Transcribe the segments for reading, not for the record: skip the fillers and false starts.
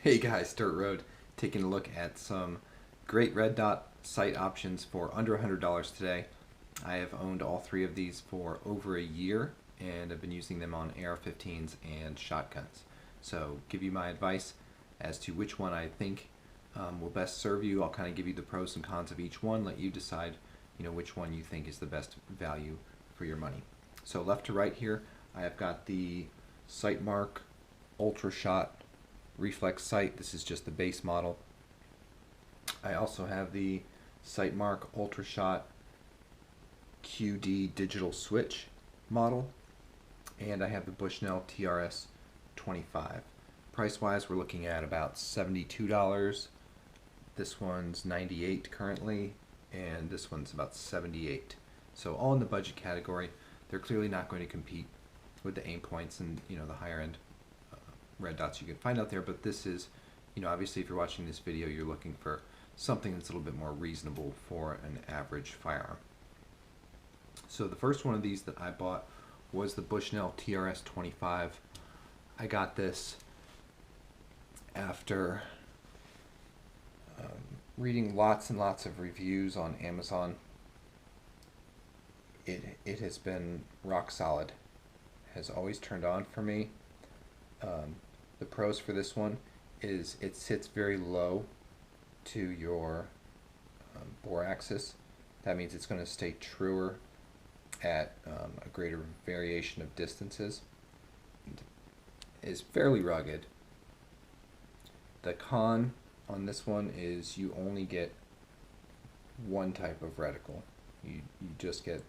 Hey guys, Dirt Road, taking a look at some great red dot sight options for under $100 today. I have owned all three of these for over a year and I've been using them on AR-15s and shotguns. So give you my advice as to which one I think will best serve you. I'll kind of give you the pros and cons of each one, let you decide which one you think is the best value for your money. So left to right here, I have got the Sightmark Ultra Shot reflex sight. This is just the base model. I also have the Sightmark Ultra Shot QD digital switch model, and I have the Bushnell TRS-25. Price wise, we're looking at about $72. This one's $98 currently, and this one's about $78. So all in the budget category. They're clearly not going to compete with the aim points and the higher end red dots you can find out there, but this is, obviously if you're watching this video, you're looking for something that's a little bit more reasonable for an average firearm. So the first one of these that I bought was the Bushnell TRS-25. I got this after reading lots and lots of reviews on Amazon. It has been rock solid, has always turned on for me. The pros for this one is it sits very low to your bore axis. That means it's going to stay truer at a greater variation of distances. It is fairly rugged. The con on this one is you only get one type of reticle. You just get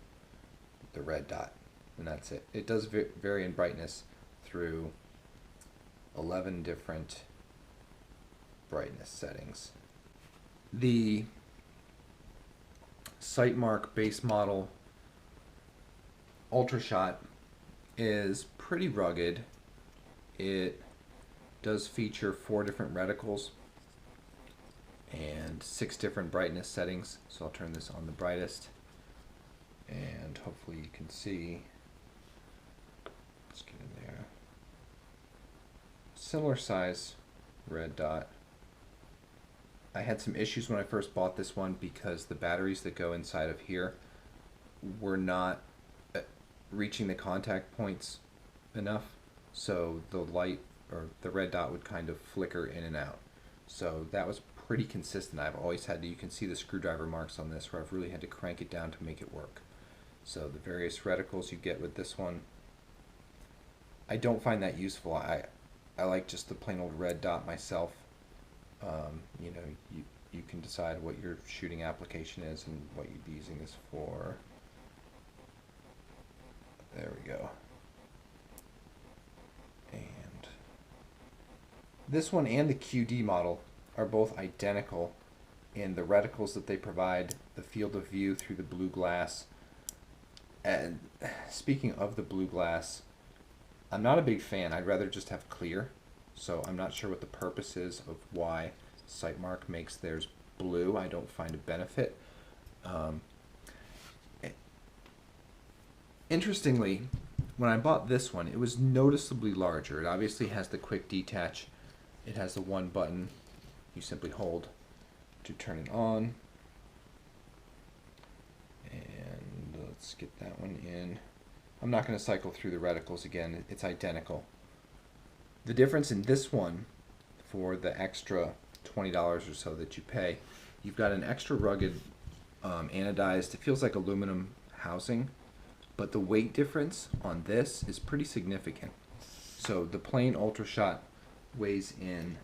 the red dot, and that's it. It does vary in brightness through 11 different brightness settings. The Sightmark base model Ultra Shot is pretty rugged. It does feature 4 different reticles and 6 different brightness settings. So I'll turn this on the brightest and hopefully you can see. Let's get in there. Similar size red dot. I had some issues when I first bought this one because the batteries that go inside of here were not reaching the contact points enough, so the light or the red dot would kind of flicker in and out. So that was pretty consistent. I've always had to, you can see the screwdriver marks on this where I've really had to crank it down to make it work. So the various reticles you get with this one, I don't find that useful. I like just the plain old red dot myself. You can decide what your shooting application is and what you'd be using this for. There we go. And this one and the QD model are both identical in the reticles that they provide, the field of view through the blue glass. And speaking of the blue glass, I'm not a big fan. I'd rather just have clear. So I'm not sure what the purpose is of why Sightmark makes theirs blue. I don't find a benefit. Interestingly, when I bought this one, it was noticeably larger. It obviously has the quick detach. It has the one button you simply hold to turn it on. And let's get that one in. I'm not going to cycle through the reticles again. It's identical. The difference in this one, for the extra $20 or so that you pay, you've got an extra rugged anodized, it feels like aluminum housing, but the weight difference on this is pretty significant. So the plain Ultra Shot weighs in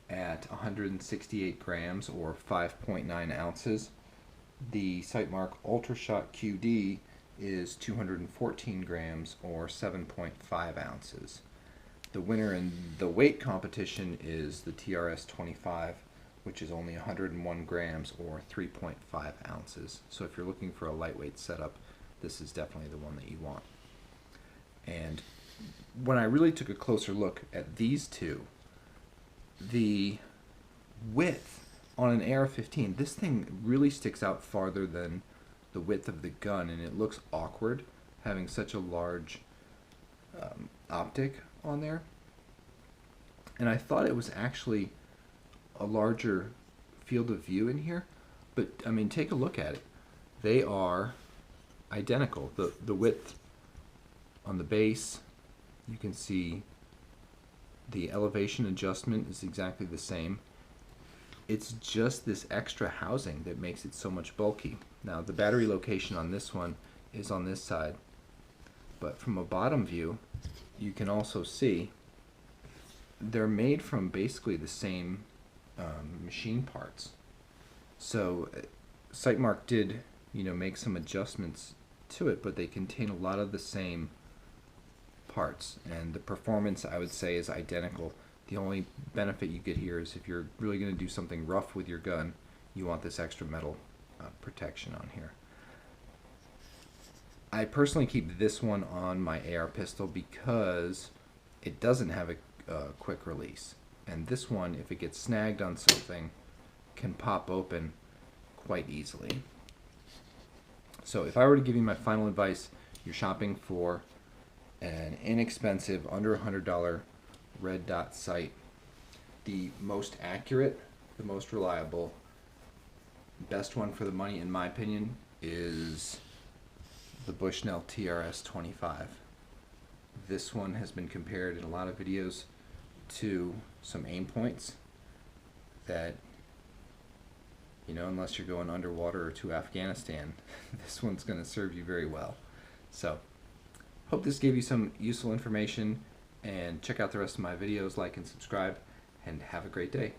at 168 grams or 5.9 ounces. The Sightmark Ultra Shot QD is 214 grams or 7.5 ounces. The winner in the weight competition is the TRS-25, which is only 101 grams or 3.5 ounces. So if you're looking for a lightweight setup, this is definitely the one that you want. And when I really took a closer look at these two, the width on an AR-15, this thing really sticks out farther than the width of the gun, and it looks awkward having such a large optic on there. And I thought it was actually a larger field of view in here, but I mean, take a look at it. They are identical. The width on the base, you can see the elevation adjustment is exactly the same. It's just this extra housing that makes it so much bulky. Now the battery location on this one is on this side, but from a bottom view you can also see they're made from basically the same machine parts. So Sightmark did, make some adjustments to it, but they contain a lot of the same parts, and the performance, I would say, is identical. The only benefit you get here is if you're really going to do something rough with your gun, you want this extra metal protection on here. I personally keep this one on my AR pistol because it doesn't have a quick release, and this one, if it gets snagged on something, can pop open quite easily. So if I were to give you my final advice, you're shopping for an inexpensive, under $100 red dot sight. The most accurate, the most reliable, best one for the money, in my opinion, is the Bushnell TRS-25. This one has been compared in a lot of videos to some aim points that, unless you're going underwater or to Afghanistan, this one's going to serve you very well. So, hope this gave you some useful information, and check out the rest of my videos, like and subscribe, and have a great day.